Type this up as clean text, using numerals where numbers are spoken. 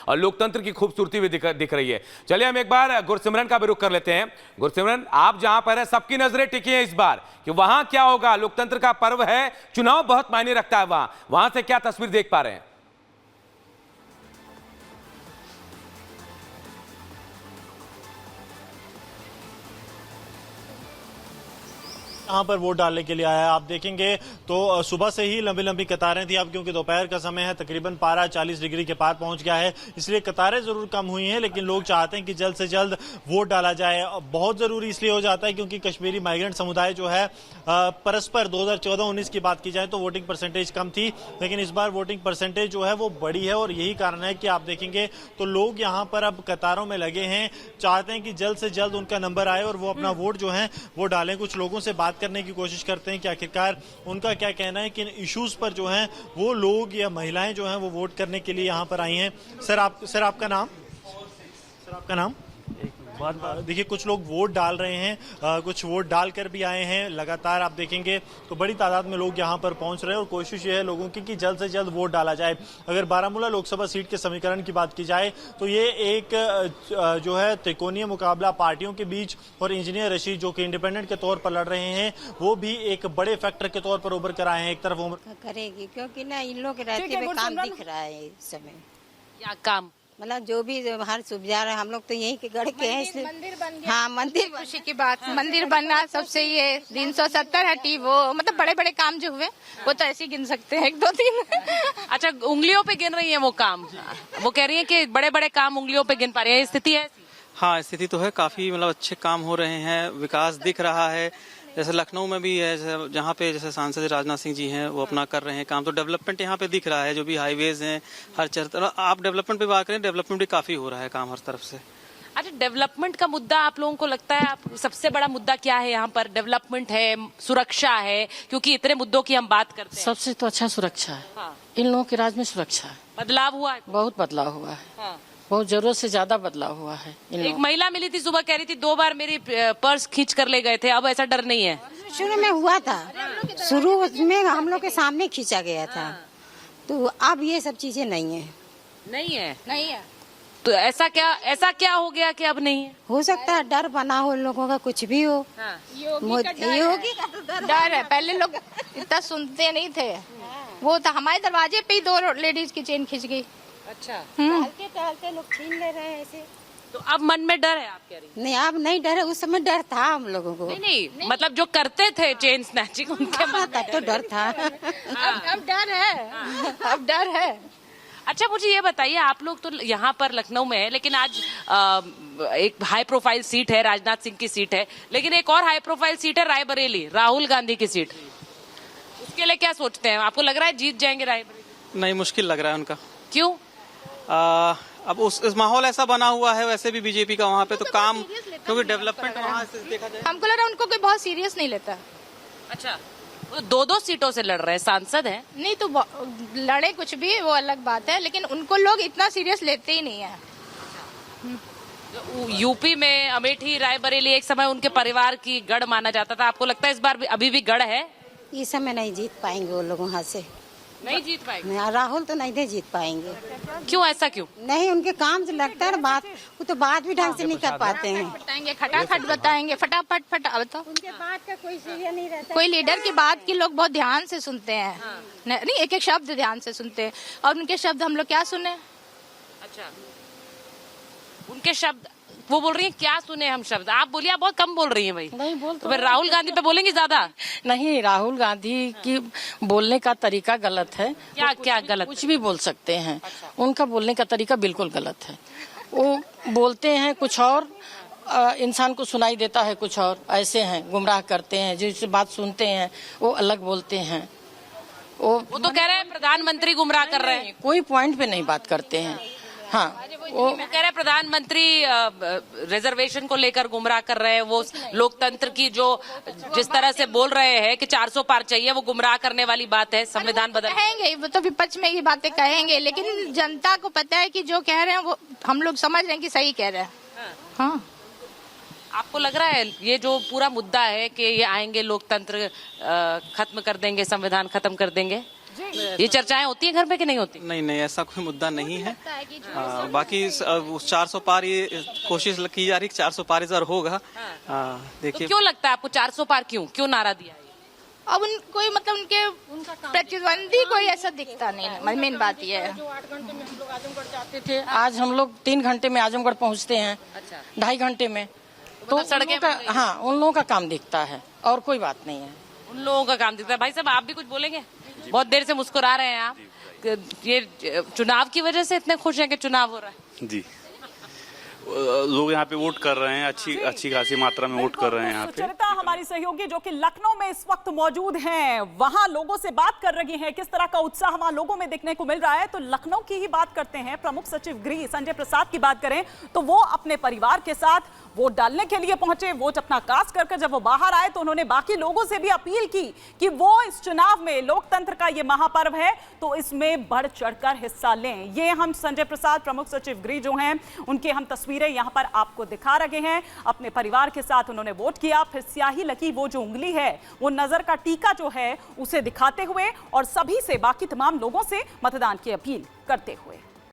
और लोकतंत्र की खूबसूरती भी दिख रही है। चलिए हम एक बार गुरसिमरन का भी रुख कर लेते हैं। गुरसिमरन, आप जहां पर है सबकी नजरें टिकी हैं इस बार कि वहां क्या होगा। लोकतंत्र का पर्व है, चुनाव बहुत मायने रखता है। वहां से क्या तस्वीर देख पा रहे हैं? यहाँ पर वोट डालने के लिए आया है। आप देखेंगे तो सुबह से ही लंबी लंबी कतारें थी। अब क्योंकि दोपहर का समय है, तकरीबन पारा 40 डिग्री के पार पहुंच गया है, इसलिए कतारें जरूर कम हुई हैं, लेकिन लोग चाहते हैं कि जल्द से जल्द वोट डाला जाए। बहुत जरूरी इसलिए हो जाता है क्योंकि कश्मीरी माइग्रेंट समुदाय जो है परस्पर 2014-19 की बात की जाए तो वोटिंग परसेंटेज कम थी, लेकिन इस बार वोटिंग परसेंटेज जो है वो बढ़ी है। और यही कारण है कि आप देखेंगे तो लोग यहाँ पर अब कतारों में लगे हैं, चाहते हैं कि जल्द से जल्द उनका नंबर आए और वो अपना वोट जो है वो डालें। कुछ लोगों से बात करने की कोशिश करते हैं कि आखिरकार उनका क्या कहना है कि इन इश्यूज पर जो है वो लोग या महिलाएं जो हैं वो वोट करने के लिए यहाँ पर आई हैं। सर आपका नाम? सर आपका नाम? देखिए, कुछ लोग वोट डाल रहे हैं, कुछ वोट डालकर भी आए हैं। लगातार आप देखेंगे तो बड़ी तादाद में लोग यहाँ पर पहुंच रहे हैं और कोशिश ये है लोगों की कि जल्द से जल्द वोट डाला जाए। अगर बारामूला लोकसभा सीट के समीकरण की बात की जाए तो ये एक जो है त्रिकोणीय मुकाबला पार्टियों के बीच, और इंजीनियर रशीद जो कि इंडिपेंडेंट के तौर पर लड़ रहे हैं वो भी एक बड़े फैक्टर के तौर पर उभर कर आए हैं। एक तरफ उम्र करेगी क्योंकि ना इन लोग रहते हुए काम दिख रहा है इस समय। क्या काम? मतलब जो भी हर सुविधा है, हम लोग तो यहीं के गढ़ के हैं इसलिए। मंदिर बन गया। हाँ, मंदिर खुशी की बात, मंदिर बनना सबसे ये 370 हटी, वो मतलब बड़े बड़े काम जो हुए वो तो ऐसे ही गिन सकते हैं, 1-2-3। अच्छा, उंगलियों पे गिन रही है वो काम। वो कह रही है कि बड़े बड़े काम उंगलियों पे गिन पा रही है। स्थिति है ऐसी? हाँ, स्थिति तो है, काफी मतलब अच्छे काम हो रहे हैं, विकास दिख रहा है। जैसे लखनऊ में भी है, जहाँ पे जैसे सांसद राजनाथ सिंह जी हैं वो अपना कर रहे हैं काम, तो डेवलपमेंट यहाँ पे दिख रहा है। जो भी हाईवेज हैं हर तरफ, आप डेवलपमेंट पे बात करें, डेवलपमेंट भी काफी हो रहा है काम हर तरफ से। अच्छा, डेवलपमेंट का मुद्दा आप लोगों को लगता है आप सबसे बड़ा मुद्दा क्या है यहाँ पर? डेवलपमेंट है, सुरक्षा है, क्योंकि इतने मुद्दों की हम बात करते हैं। सबसे तो अच्छा सुरक्षा है। हाँ। इन लोगों के राज में सुरक्षा है। बदलाव हुआ है? बहुत बदलाव हुआ है। हाँ। बहुत जरूरत से ज्यादा बदलाव हुआ है। एक महिला मिली थी सुबह, कह रही थी 2 बार मेरी पर्स खींच कर ले गए थे, अब ऐसा डर नहीं है। शुरू में हुआ था, शुरू में हम लोग के सामने खींचा गया था, तो अब ये सब चीजें नहीं है। नहीं है। तो ऐसा क्या हो गया कि अब नहीं है? हो सकता है डर बना हो लोगों का, कुछ भी हो। योगी का तो डर है। पहले लोग इतना सुनते नहीं थे, वो तो हमारे दरवाजे पे ही 2 लेडीज की चेन खिंच गई। अच्छा। टहलते टहलते लोग छीन ले रहे हैं ऐसे। तो अब मन में डर है, आप कह रही? नहीं, अब नहीं डर है, उस समय डर था हम लोगों को। नहीं, मतलब जो करते थे चेन स्नैचिंग, उनके मन में तब तो डर था। अब डर है, अब डर है। अच्छा, मुझे ये बताइए, आप लोग तो यहाँ पर लखनऊ में है, लेकिन आज एक हाई प्रोफाइल सीट है, राजनाथ सिंह की सीट है, लेकिन एक और हाई प्रोफाइल सीट है रायबरेली, राहुल गांधी की सीट। उसके लिए क्या सोचते हैं? आपको लग रहा है जीत जाएंगे रायबरेली? नहीं, मुश्किल लग रहा है उनका। क्यों? अब उस माहौल ऐसा बना हुआ है, वैसे भी बीजेपी का वहाँ पे तो काम, क्योंकि डेवलपमेंट वहाँ से देखा जाए, हमको लग रहा है उनको कोई बहुत सीरियस नहीं लेता। अच्छा, वो 2-2 सीटों से लड़ रहे हैं, सांसद हैं। नहीं तो लड़े कुछ भी, वो अलग बात है, लेकिन उनको लोग इतना सीरियस लेते ही नहीं है। यूपी में अमेठी, रायबरेली एक समय उनके परिवार की गढ़ माना जाता था। आपको लगता है इस बार भी अभी भी गढ़ है? इस समय नहीं जीत पाएंगे वो लोग वहाँ से। नहीं जीत पाएंगे? राहुल तो नहीं जीत पाएंगे। क्यों? ऐसा क्यों? नहीं, उनके काम से लगता है बात, वो तो बात भी ढंग से नहीं कर पाते हैं। बताएंगे, खटाखट बताएंगे, फटाफट बताओ। उनके बात का कोई सीरियस नहीं रहता। कोई लीडर की बात की लोग बहुत ध्यान से सुनते हैं। नहीं, एक एक शब्द ध्यान से सुनते हैं, और उनके शब्द हम लोग क्या सुने? अच्छा, उनके शब्द वो बोल रही है, क्या सुने हम शब्द? आप बोलिए, आप बहुत कम बोल रही हैं भाई। नहीं बोल तो फिर राहुल गांधी पे बोलेंगे ज्यादा? नहीं, राहुल गांधी की बोलने का तरीका गलत है। क्या गलत? कुछ भी बोल सकते हैं। उनका बोलने का तरीका बिल्कुल गलत है। वो बोलते हैं कुछ और, इंसान को सुनाई देता है कुछ और। ऐसे हैं, गुमराह करते हैं, जिससे बात सुनते हैं वो अलग बोलते हैं। वो तो कह रहे हैं प्रधानमंत्री गुमराह कर रहे हैं। कोई पॉइंट पे नहीं बात करते हैं। हाँ, वो कह रहे हैं प्रधानमंत्री रिजर्वेशन को लेकर गुमराह कर रहे हैं। वो लोकतंत्र की जो जिस तरह से बोल रहे हैं कि 400 पार चाहिए, वो गुमराह करने वाली बात है। संविधान बदल कहेंगे, वो तो विपक्ष में ये बातें कहेंगे, लेकिन जनता को पता है कि जो कह रहे हैं वो हम लोग समझ रहे हैं कि सही कह रहे हैं। हाँ। आपको लग रहा है ये जो पूरा मुद्दा है कि ये आएंगे, लोकतंत्र खत्म कर देंगे, संविधान खत्म कर देंगे? ये चर्चाएं होती है घर पे कि नहीं होती? नहीं नहीं, ऐसा कोई मुद्दा नहीं है। बाकी उस 400 पार ये कोशिश की जा रही, 400 पार इस बार होगा। तो देखिए क्यों लगता है आपको 400 पार क्यों नारा दिया है? अब कोई मतलब उनके प्रतिद्वंदी कोई ऐसा दिखता नहीं है, मेन बात ये है। जो 8 घंटे में हम लोग आजमगढ़ जाते थे, आज हम लोग 3 घंटे में आजमगढ़ पहुंचते हैं। अच्छा। 2.5 घंटे में। तो सड़कें उन लोगों का, हाँ, उन लोगों का काम दिखता है और कोई बात नहीं है। उन लोगों का काम दिखता है। भाई साहब, आप भी कुछ बोलेंगे? बहुत देर से मुस्कुरा रहे हैं आप। ये चुनाव की वजह से इतने खुश हैं कि चुनाव हो रहा है? जी, लोग यहाँ पे वोट कर रहे हैं, अच्छी खासी मात्रा में वोट कर रहे हैं यहाँ पे। सुचरिता हमारी सहयोगी जो कि लखनऊ में इस वक्त मौजूद हैं, वहां लोगों से बात कर रही हैं, किस तरह का उत्साह वहां लोगों में देखने को मिल रहा है। तो लखनऊ की ही बात करते हैं, प्रमुख सचिव गृह संजय प्रसाद की बात करें तो वो अपने परिवार के साथ वोट डालने के लिए पहुंचे। वोट अपना कास्ट कर जब वो बाहर आए तो उन्होंने बाकी लोगों से भी अपील की कि वो इस चुनाव में, लोकतंत्र का ये महापर्व है, तो इसमें बढ़ चढ़कर हिस्सा लें। ये हम संजय प्रसाद प्रमुख सचिव गृह जो हैं, उनकी हम तस्वीरें यहां पर आपको दिखा रहे हैं। अपने परिवार के साथ उन्होंने वोट किया, फिर स्याही लगी वो जो उंगली है, वो नजर का टीका जो है उसे दिखाते हुए और सभी से, बाकी तमाम लोगों से मतदान की अपील करते हुए।